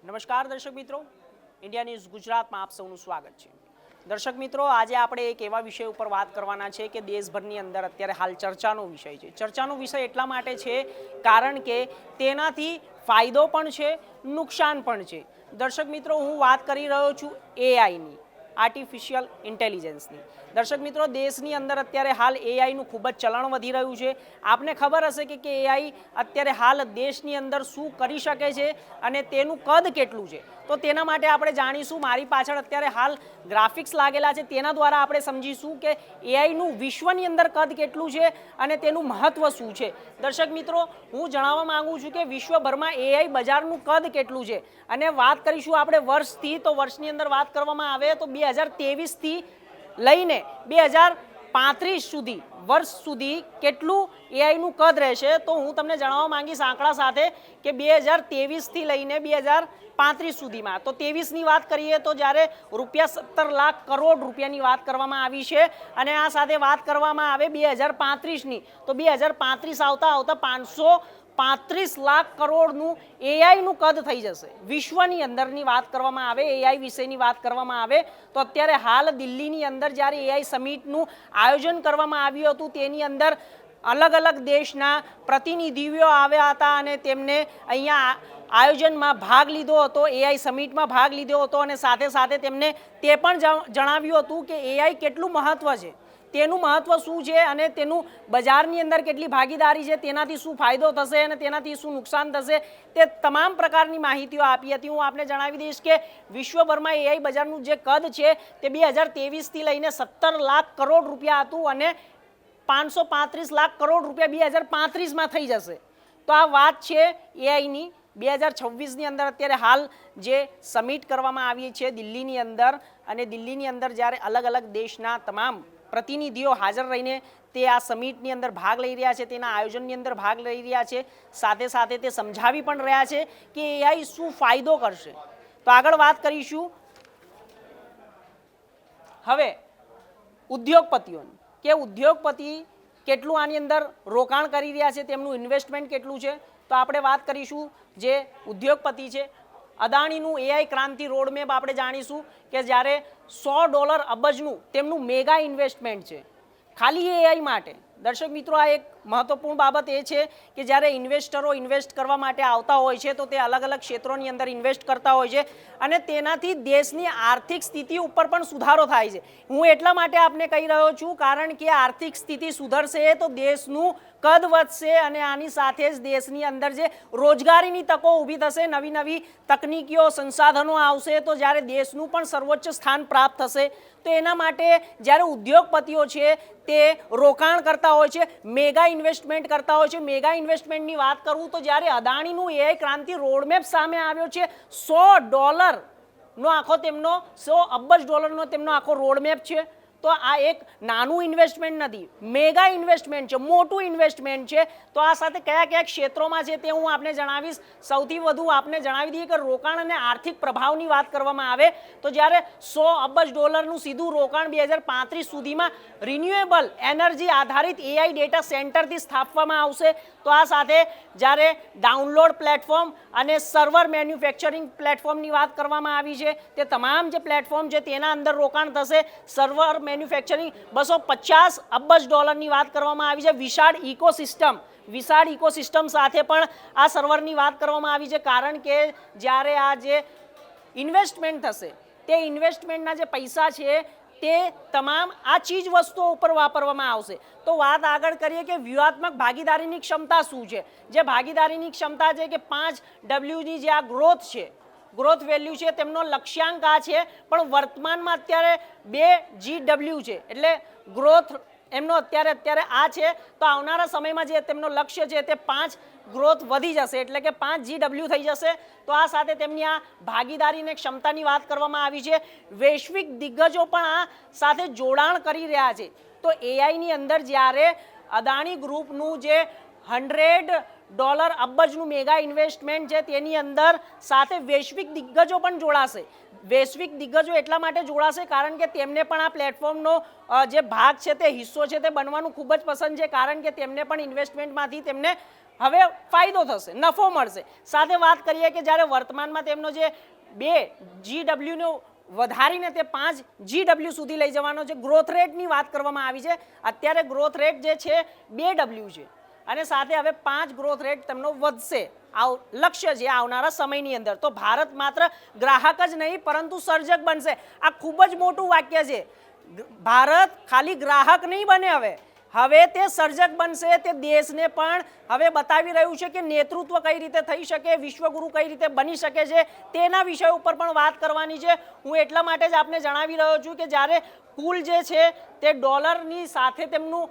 નમસ્કાર દર્શક મિત્રો, ઇન્ડિયા ન્યૂઝ ગુજરાતમાં આપ સૌનું સ્વાગત છે। દર્શક મિત્રો, આજે આપણે એક એવા વિષય ઉપર વાત કરવાના છે કે દેશભરની અંદર અત્યારે હાલ ચર્ચાનો વિષય છે। ચર્ચાનો વિષય એટલા માટે છે કારણ કે તેનાથી ફાયદો પણ છે, નુકસાન પણ છે। દર્શક મિત્રો, હું વાત કરી રહ્યો છું એઆઈની, આર્ટિફિશિયલ ઇન્ટેલિજન્સની। દર્શક મિત્રો, દેશની અંદર અત્યારે હાલ એઆઈનું ખૂબ જ ચલણ વધી રહ્યું છે। આપને ખબર હશે કે એઆઈ અત્યારે હાલ દેશની અંદર શું કરી શકે છે અને તેનું કદ કેટલું છે, તો તેના માટે આપણે જાણીશું। મારી પાછળ અત્યારે હાલ ગ્રાફિક્સ લાગેલા છે, તેના દ્વારા આપણે સમજીશું કે એઆઈનું વિશ્વની અંદર કદ કેટલું છે અને તેનું મહત્વ શું છે। દર્શક મિત્રો, હું જણાવવા માંગુ છું કે વિશ્વભરમાં એઆઈ બજારનું કદ કેટલું છે અને વાત કરીશું આપણે વર્ષથી, તો વર્ષની અંદર વાત કરવામાં આવે તો 2023થી લઈને 2035 સુધી વર્ષ સુધી કેટલું એઆઈનું કદ રહેશે, તો હું તમને જણાવવા માંગીશ આંકડા સાથે કે 2023થી લઈને 2035 સુધીમાં। તો 23ની વાત કરીએ તો જ્યારે ₹17 લાખ કરોડ રૂપિયાની વાત કરવામાં આવી છે અને આ સાથે વાત કરવામાં આવે 2035ની, તો 2035 આવતા 535 લાખ કરોડનું એઆઈનું કદ થઈ જશે। વિશ્વની અંદરની વાત કરવામાં આવે, એઆઈ વિશેની વાત કરવામાં આવે તો અત્યારે હાલ દિલ્હીની અંદર જ્યારે એઆઈ સમિટનું આયોજન કરવામાં આવ્યું હતું, તેની અંદર અલગ અલગ દેશના પ્રતિનિધિઓ આવ્યા હતા અને તેમને અહીંયા આયોજનમાં ભાગ લીધો હતો, એઆઈ સમિટમાં ભાગ લીધો હતો અને સાથે સાથે તેમને તે પણ જણાવ્યું હતું કે એઆઈ કેટલું મહત્વ છે, તેનું મહત્વ શું છે અને તેનું બજારની અંદર કેટલી ભાગીદારી છે, તેનાથી શું ફાયદો થશે અને તેનાથી શું નુકસાન થશે, તે તમામ પ્રકારની માહિતીઓ આપી હતી। હું આપને જણાવી દઈશ કે વિશ્વભરમાં એઆઈ બજારનું જે કદ છે તે 2023થી લઈને 17 લાખ કરોડ રૂપિયા હતું અને 535 લાખ કરોડ રૂપિયા 2035માં થઈ જશે। તો આ વાત છે એઆઈની। 2026ની અંદર અત્યારે હાલ જે સમિટ કરવામાં આવી છે દિલ્હીની અંદર, અને દિલ્હીની અંદર જ્યારે અલગ અલગ દેશના તમામ પ્રતિનિધિઓ હાજર રહીને તે આ સમિટની અંદર ભાગ લઈ રહ્યા છે, તેના આયોજનની અંદર ભાગ લઈ રહ્યા છે, સાથે સાથે તે સમજાવી પણ રહ્યા છે કે એઆઈ શું ફાયદો કરશે। તો આગળ વાત કરીશું હવે ઉદ્યોગપતિઓની, કે ઉદ્યોગપતિ કેટલું આની અંદર રોકાણ કરી રહ્યા છે, તેમનું ઇન્વેસ્ટમેન્ટ કેટલું છે। તો આપણે વાત કરીશું જે ઉદ્યોગપતિ છે, અદાણીનું એઆઈ ક્રાંતિ રોડમેપ આપણે જાણીશું કે જ્યારે $100 અબજનું તેમનું મેગા ઇન્વેસ્ટમેન્ટ છે ખાલી એઆઈ માટે। દર્શક મિત્રો, આ એક મહત્વપૂર્ણ બાબત એ છે કે જ્યારે ઇન્વેસ્ટરો ઇન્વેસ્ટ કરવા માટે આવતા હોય છે તો તે અલગ અલગ ક્ષેત્રોની અંદર ઇન્વેસ્ટ કરતા હોય છે અને તેનાથી દેશની આર્થિક સ્થિતિ ઉપર પણ સુધારો થાય છે। હું એટલા માટે આપને કહી રહ્યો છું કારણ કે આર્થિક સ્થિતિ સુધરશે તો દેશનું કદ વધશે અને આની સાથે જ દેશની અંદર જે રોજગારીની તકો ઊભી થશે, નવી નવી તકનીકીઓ સંસાધનો આવશે, તો જ્યારે દેશનું પણ સર્વોચ્ચ સ્થાન પ્રાપ્ત થશે। તો એના માટે જ્યારે ઉદ્યોગપતિઓ છે તે રોકાણ કરતા હોય છે, મેગા ઇન્વેસ્ટમેન્ટ કરતા હોય છે। મેગા ઇન્વેસ્ટમેન્ટની વાત કરું તો જ્યારે અદાણીનું એઆઈ ક્રાંતિ રોડમેપ સામે આવ્યો છે, $100નો આખો તેમનો $100 અબજનો તેમનો આખો રોડમેપ છે, તો આ એક નાનું ઇન્વેસ્ટમેન્ટ નથી, મેગા ઇન્વેસ્ટમેન્ટ છે, મોટું ઇન્વેસ્ટમેન્ટ છે। તો આ સાથે કયા કયા ક્ષેત્રોમાં છે તે હું આપને જણાવીશ। સૌથી વધુ આપને જણાવી દઈએ કે રોકાણ અને આર્થિક પ્રભાવની વાત કરવામાં આવે તો જ્યારે $100 અબજનું સીધું રોકાણ 2035 સુધીમાં રિન્યુએબલ એનર્જી આધારિત એઆઈ ડેટા સેન્ટરથી સ્થાપવામાં આવશે। તો આ સાથે જ્યારે ડાઉનલોડ પ્લેટફોર્મ અને સર્વર મેન્યુફેક્ચરિંગ પ્લેટફોર્મની વાત કરવામાં આવી છે, તે તમામ જે પ્લેટફોર્મ છે તેના અંદર રોકાણ થશે। સર્વર મેન્યુફેક્ચરિંગ $250 અબજની વાત કરવામાં આવી છે। વિશાળ ઇકોસિસ્ટમ સાથે પણ આ સર્વરની વાત કરવામાં આવી છે કારણ કે જ્યારે આ જે ઇન્વેસ્ટમેન્ટ થશે તે ઇન્વેસ્ટમેન્ટના જે પૈસા છે તે તમામ આ ચીજ વસ્તુઓ ઉપર વાપરવામાં આવશે। તો વાત આગળ કરીએ કે વ્યૂહાત્મક ભાગીદારીની ક્ષમતા શું છે। જે ભાગીદારીની ક્ષમતા છે કે 5Wની જે આ ગ્રોથ છે, ગ્રોથ વેલ્યુ છે, તેમનો લક્ષ્યાંક આ છે, પણ વર્તમાનમાં અત્યારે 2GW છે, એટલે ગ્રોથ એમનો અત્યારે આ છે। તો આવનારા સમયમાં જે તેમનો લક્ષ્ય છે તે 5 ગ્રોથ વધી જશે, એટલે કે 5GW થઈ જશે। તો આ સાથે તેમની આ ભાગીદારી અને ક્ષમતાની વાત કરવામાં આવી છે। વૈશ્વિક દિગ્ગજો પણ આ સાથે જોડાણ કરી રહ્યા છે। તો એઆઈની અંદર જ્યારે અદાણી ગ્રુપનું જે $100 અબજનું મેગા ઇન્વેસ્ટમેન્ટ છે તેની અંદર સાથે વૈશ્વિક દિગ્ગજો પણ જોડાશે। વૈશ્વિક દિગ્ગજો એટલા માટે જોડાશે કારણ કે તેમને પણ આ પ્લેટફોર્મનો જે ભાગ છે તે હિસ્સો છે તે બનવાનું ખૂબ જ પસંદ છે, કારણ કે તેમને પણ ઇન્વેસ્ટમેન્ટમાંથી તેમને હવે ફાયદો થશે, નફો મળશે. સાથે વાત કરીએ કે જ્યારે વર્તમાનમાં તેમનો જે 2 GW વધારીને તે 5 GW સુધી લઈ જવાનો છે. ગ્રોથ રેટની વાત કરવામાં આવી છે. અત્યારે ગ્રોથ રેટ જે છે 2W છે અને સાથે હવે 5 ગ્રોથ રેટ તેમનો વધશે. લક્ષ્ય છે આવનારા સમયની અંદર. તો ભારત માત્ર ગ્રાહક જ નહીં પરંતુ સર્જક બનશે. આ ખૂબ જ મોટું વાક્ય છે. ભારત ખાલી ગ્રાહક નહીં બને, હવે તે સર્જક બનશે. તે દેશને પણ હવે બતાવી રહ્યું છે કે નેતૃત્વ કઈ રીતે થઈ શકે, વિશ્વગુરુ કઈ રીતે બની શકે છે, તેના વિષય ઉપર પણ વાત કરવાની છે. હું એટલા માટે જ આપને જણાવી રહ્યો છું કે જ્યારે કુલ જે છે તે ડોલરની સાથે તેમનું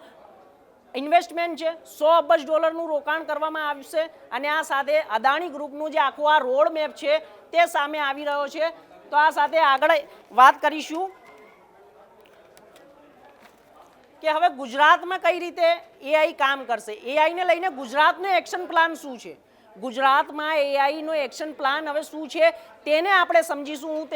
ઇન્વેસ્ટમેન્ટ છે, $100 અબજ રોકાણ કરવામાં આવશે અને આ સાથે અદાણી ગ્રુપનું જે આખું આ રોડ મેપ છે તે સામે આવી રહ્યો છે. તો આ સાથે આગળ વાત કરીશું કે હવે ગુજરાતમાં કઈ રીતે એઆઈ કામ કરશે. એઆઈને લઈને ગુજરાતનો એક્શન પ્લાન શું છે, ગુજરાતમાં એઆઈનો એક્શન પ્લાન હવે શું છે તેને આપણે સમજીશું. હું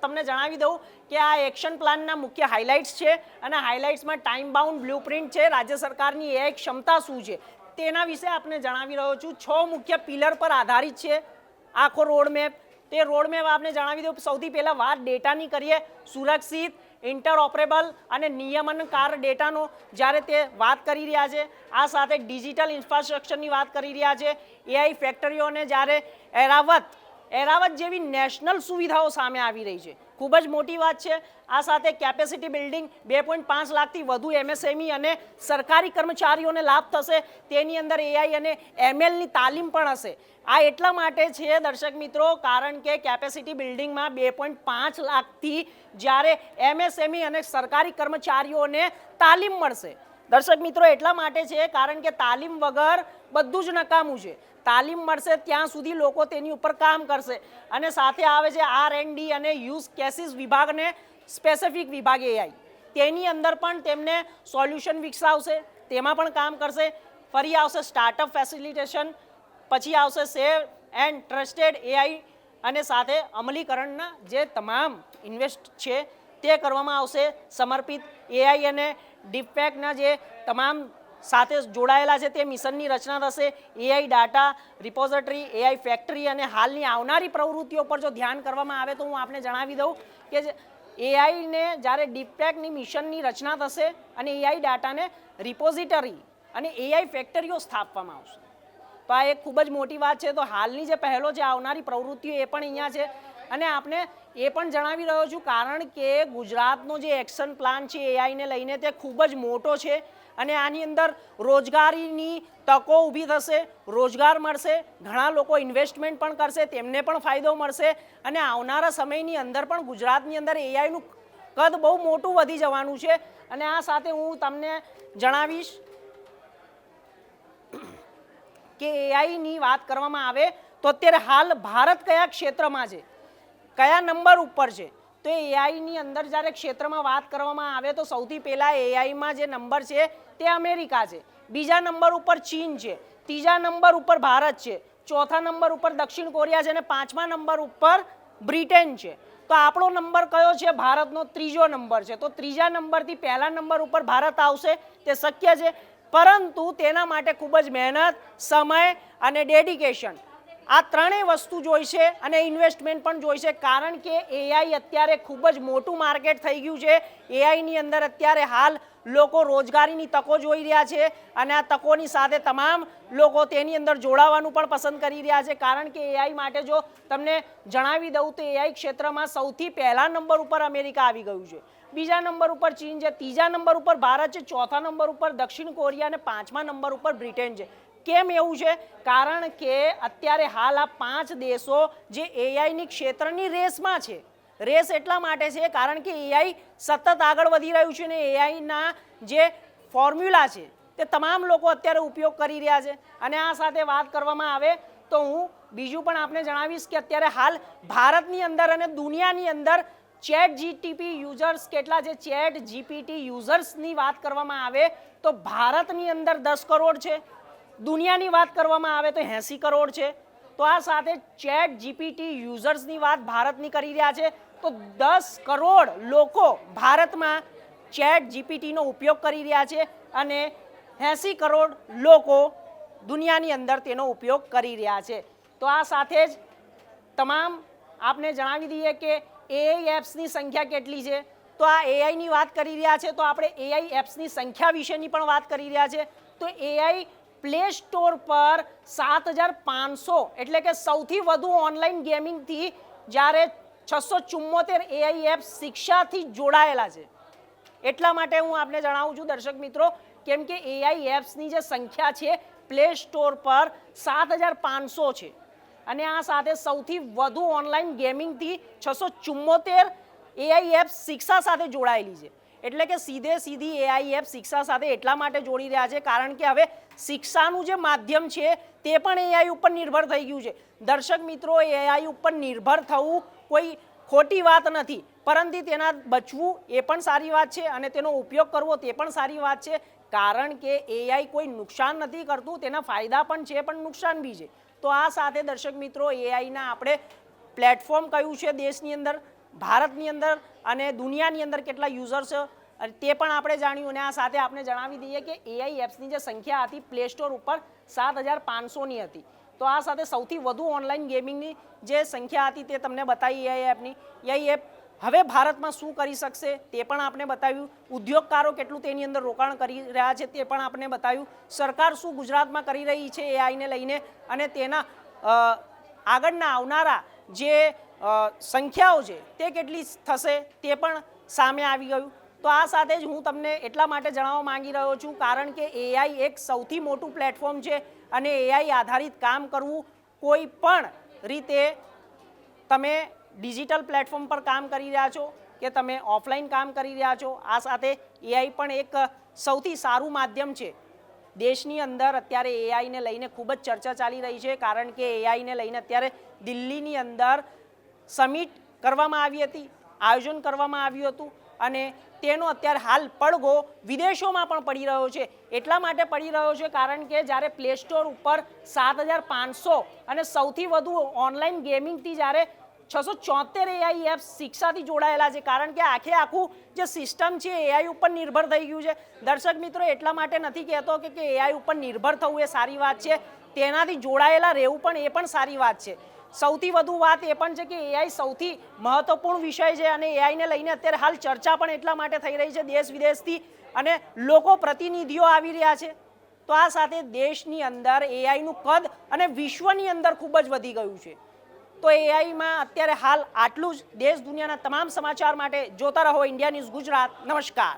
તમને જણાવી દઉં કે આ એક્શન પ્લાનના મુખ્ય હાઇલાઇટ્સ છે અને હાઇલાઇટ્સમાં ટાઈમ બાઉન્ડ બ્લુપ્રિન્ટ છે. રાજ્ય સરકારની એઆઈ ક્ષમતા શું છે તેના વિશે આપણે જણાવી રહ્યો છું. 6 મુખ્ય પિલર પર આધારિત છે આખો રોડમેપ. તે રોડમેપ આપણે જણાવી દઉં. સૌથી પહેલાં વાત ડેટાની કરીએ. સુરક્ષિત, ઇન્ટરઓપરેબલ અને નિયમનકાર ડેટાનો જ્યારે તે વાત કરી રહ્યા છે. આ સાથે ડિજિટલ ઇન્ફ્રાસ્ટ્રક્ચરની વાત કરી રહ્યા છે. એઆઈ ફેક્ટરીઓને જ્યારે એરાવત જેવી નેશનલ સુવિધાઓ સામે આવી રહી છે, ખૂબ જ મોટી વાત છે. આ સાથે કેપેસિટી બિલ્ડિંગ 2.5 લાખથી વધુ MSME અને સરકારી કર્મચારીઓને લાભ થશે. તેની અંદર એઆઈ અને MLની તાલીમ પણ હશે. આ એટલા માટે છે દર્શક મિત્રો કારણ કે કેપેસિટી બિલ્ડિંગમાં 2.5 લાખથી જ્યારે MSME અને સરકારી કર્મચારીઓને તાલીમ મળશે. દર્શક મિત્રો એટલા માટે છે કારણ કે તાલીમ વગર બધું જ નકામું છે. તાલીમ મળશે ત્યાં સુધી લોકો તેની ઉપર કામ કરશે. અને સાથે આવે છે R&D અને યુઝ કેસીસ વિભાગને સ્પેસિફિક વિભાગ એઆઈ. તેની અંદર પણ તેમને સોલ્યુશન વિકસાવશે, તેમાં પણ કામ કરશે. ફરી આવશે સ્ટાર્ટઅપ ફેસિલિટેશન, પછી આવશે સેફ એન્ડ ટ્રસ્ટેડ એઆઈ અને સાથે અમલીકરણના જે તમામ ઇન્વેસ્ટ છે તે કરવામાં આવશે. સમર્પિત એઆઈ અને ડીપફેકના જે તમામ સાથે જોડાયેલા છે તે મિશનની રચના થશે. AI data repository, AI factory અને હાલની આવનારી પ્રવૃત્તિઓ પર જો ધ્યાન કરવામાં આવે તો હું આપને જણાવી દઉં કે એઆઈને જ્યારે ડીપટેકની મિશનની રચના થશે અને એઆઈ ડાટાને રિપોઝિટરી અને એઆઈ ફેક્ટરીઓ સ્થાપવામાં આવશે. તો આ એક ખૂબ જ મોટી વાત છે. તો હાલની જે પહેલો છે આવનારી પ્રવૃત્તિઓ એ પણ અહીંયા છે અને આપણે એ પણ જણાવી રહ્યો છું કારણ કે ગુજરાતનો જે એક્શન પ્લાન છે એઆઈને લઈને તે ખૂબ જ મોટો છે અને આની અંદર રોજગારીની તકો ઊભી થશે, રોજગાર મળશે, ઘણા લોકો ઇન્વેસ્ટમેન્ટ પણ કરશે, તેમને પણ ફાયદો મળશે અને આવનારા સમયની અંદર પણ ગુજરાતની અંદર એઆઈનું કદ બહુ મોટું વધી જવાનું છે. અને આ સાથે હું તમને જણાવીશ કે એઆઈની વાત કરવામાં આવે તો અત્યારે હાલ ભારત કયા ક્ષેત્રમાં છે, કયા નંબર ઉપર છે. તો એઆઈની અંદર જ્યારે ક્ષેત્રમાં વાત કરવામાં આવે તો સૌથી પહેલાં એઆઈમાં જે નંબર છે તે અમેરિકા છે, બીજા નંબર ઉપર ચીન છે, ત્રીજા નંબર ઉપર ભારત છે, ચોથા નંબર ઉપર દક્ષિણ કોરિયા છે અને પાંચમા નંબર ઉપર બ્રિટન છે. તો આપણો નંબર કયો છે? ભારતનો ત્રીજો નંબર છે. તો ત્રીજા નંબરથી પહેલા નંબર ઉપર ભારત આવશે તે શક્ય છે, પરંતુ તેના માટે ખૂબ જ મહેનત, સમય અને ડેડિકેશન આ ત્રણેય વસ્તુ જોઈશે અને ઇન્વેસ્ટમેન્ટ પણ જોઈશે કારણ કે એઆઈ અત્યારે ખૂબ જ મોટું માર્કેટ થઈ ગયું છે. એઆઈની અંદર અત્યારે હાલ લોકો રોજગારીની તકો જોઈ રહ્યા છે અને આ તકોની સાથે તમામ લોકો તેની અંદર જોડાવાનું પણ પસંદ કરી રહ્યા છે કારણ કે એઆઈ માટે જો તમને જણાવી દઉં તો એઆઈ ક્ષેત્રમાં સૌથી પહેલા નંબર ઉપર અમેરિકા આવી ગયું છે, બીજા નંબર ઉપર ચીન છે, ત્રીજા નંબર ઉપર ભારત છે, ચોથા નંબર ઉપર દક્ષિણ કોરિયા અને પાંચમા નંબર ઉપર બ્રિટન છે. કેમ એવું છે? કારણ કે અત્યારે હાલ આ 5 દેશો જે એઆઈની ક્ષેત્રની રેસમાં છે. રેસ એટલા માટે છે કારણ કે એઆઈ સતત આગળ વધી રહ્યું છે અને એઆઈના જે ફોર્મ્યુલા છે તે તમામ લોકો અત્યારે ઉપયોગ કરી રહ્યા છે. અને આ સાથે વાત કરવામાં આવે તો હું બીજું પણ આપને જણાવીશ કે અત્યારે હાલ ભારતની અંદર અને દુનિયાની અંદર ચેટ જીટીપી યુઝર્સ કેટલા છે. ચેટ જીપીટી યુઝર્સની વાત કરવામાં આવે તો ભારતની અંદર 10 કરોડ છે, દુનિયાની વાત કરવામાં આવે તો 80 કરોડ છે. તો આ સાથે ચેટ જીપીટી યુઝર્સની વાત ભારતની કરી રહ્યા છે તો 10 કરોડ લોકો ભારતમાં ચેટ જીપીટીનો ઉપયોગ કરી રહ્યા છે અને 80 કરોડ લોકો દુનિયાની અંદર તેનો ઉપયોગ કરી રહ્યા છે. તો આ સાથે જ તમામ આપને જણાવી દઈએ કે એઆઈ એપ્સની સંખ્યા કેટલી છે. તો આ એઆઈની વાત કરી રહ્યા છે તો આપણે એઆઈ એપ્સની સંખ્યા વિશેની પણ વાત કરી રહ્યા છે. તો એઆઈ પ્લે સ્ટોર પર 7500 એટલે કે સૌથી વધુ ઓનલાઈન ગેમિંગથી જ્યારે 674 એઆઈ એપ્સ શિક્ષાથી જોડાયેલા છે. એટલા માટે હું આપને જણાવું છું દર્શક મિત્રો, કેમ કે એઆઈ એપ્સની જે સંખ્યા છે પ્લે સ્ટોર પર 7500 છે અને આ સાથે સૌથી વધુ ઓનલાઈન ગેમિંગથી 674 એઆઈ એપ્સ શિક્ષા સાથે જોડાયેલી છે. એટલે કે સીધી એઆઈ એપ શિક્ષા સાથે એટલા માટે જોડી રહ્યા છે કારણ કે હવે શિક્ષાનું જે માધ્યમ છે તે પણ એઆઈ ઉપર નિર્ભર થઈ ગયું છે. દર્શક મિત્રો, એઆઈ ઉપર નિર્ભર થવું કોઈ ખોટી વાત નથી, પરંતુ તેના બચવું એ પણ સારી વાત છે અને તેનો ઉપયોગ કરવો તે પણ સારી વાત છે. કારણ કે એઆઈ કોઈ નુકસાન નથી કરતું, તેના ફાયદા પણ છે પણ નુકસાન બી છે. તો આ સાથે દર્શક મિત્રો એઆઈના આપણે પ્લેટફોર્મ કયું છે દેશની અંદર, ભારતની અંદર અને દુનિયાની અંદર કેટલા યુઝર્સ છે તે પણ આપણે જાણ્યું. અને આ સાથે આપણે જણાવી દઈએ કે એઆઈ એપ્સની જે સંખ્યા હતી પ્લે સ્ટોર ઉપર 7500ની હતી. તો આ સાથે સૌથી વધુ ઓનલાઈન ગેમિંગની જે સંખ્યા હતી તે તમને બતાવી એઆઈ એપની. એઆઈ એપ હવે ભારતમાં શું કરી શકશે તે પણ આપણે બતાવ્યું. ઉદ્યોગકારો કેટલું તેની અંદર રોકાણ કરી રહ્યા છે તે પણ આપણે બતાવ્યું. સરકાર શું ગુજરાતમાં કરી રહી છે એઆઈને લઈને અને તેના આગળના આવનારા જે સંખ્યાઓ છે તે કેટલી થશે તે પણ સામે આવી ગયું. તો આ સાથે જ હું તમને એટલા માટે જણાવવા માંગી રહ્યો છું કારણ કે એઆઈ એક સૌથી મોટું પ્લેટફોર્મ છે અને એઆઈ આધારિત કામ કરવું કોઈ પણ રીતે તમે ડિજિટલ પ્લેટફોર્મ પર કામ કરી રહ્યા છો કે તમે ઓફલાઈન કામ કરી રહ્યા છો, આ સાથે એઆઈ પણ એક સૌથી સારું માધ્યમ છે. દેશની અંદર અત્યારે એઆઈને લઈને ખૂબ જ ચર્ચા ચાલી રહી છે કારણ કે એઆઈને લઈને અત્યારે દિલ્હીની અંદર સમિટ કરવામાં આવી હતી, આયોજન કરવામાં આવ્યું હતું અને તેનો અત્યારે હાલ પડઘો વિદેશોમાં પણ પડી રહ્યો છે. એટલા માટે પડી રહ્યો છે કારણ કે જ્યારે પ્લે સ્ટોર ઉપર 7500 અને સૌથી વધુ ઓનલાઈન ગેમિંગથી જ્યારે 674 એઆઈ એપ્સ શિક્ષાથી જોડાયેલા છે કારણ કે આખું જે સિસ્ટમ છે એઆઈ ઉપર નિર્ભર થઈ ગયું છે. દર્શક મિત્રો, એટલા માટે નથી કહેતો કે એઆઈ ઉપર નિર્ભર થવું એ સારી વાત છે, તેનાથી જોડાયેલા રહેવું પણ એ પણ સારી વાત છે. સૌથી વધુ વાત એ પણ છે કે એઆઈ સૌથી મહત્વપૂર્ણ વિષય છે અને એઆઈને લઈને અત્યારે હાલ ચર્ચા પણ એટલા માટે થઈ રહી છે દેશ વિદેશથી અને લોકો પ્રતિનિધિઓ આવી રહ્યા છે. તો આ સાથે દેશની અંદર એઆઈનું કદ અને વિશ્વની અંદર ખૂબ જ વધી ગયું છે. તો એઆઈમાં અત્યારે હાલ આટલું જ. દેશ દુનિયાના તમામ સમાચાર માટે જોતા રહો ઇન્ડિયા ન્યૂઝ ગુજરાત. નમસ્કાર.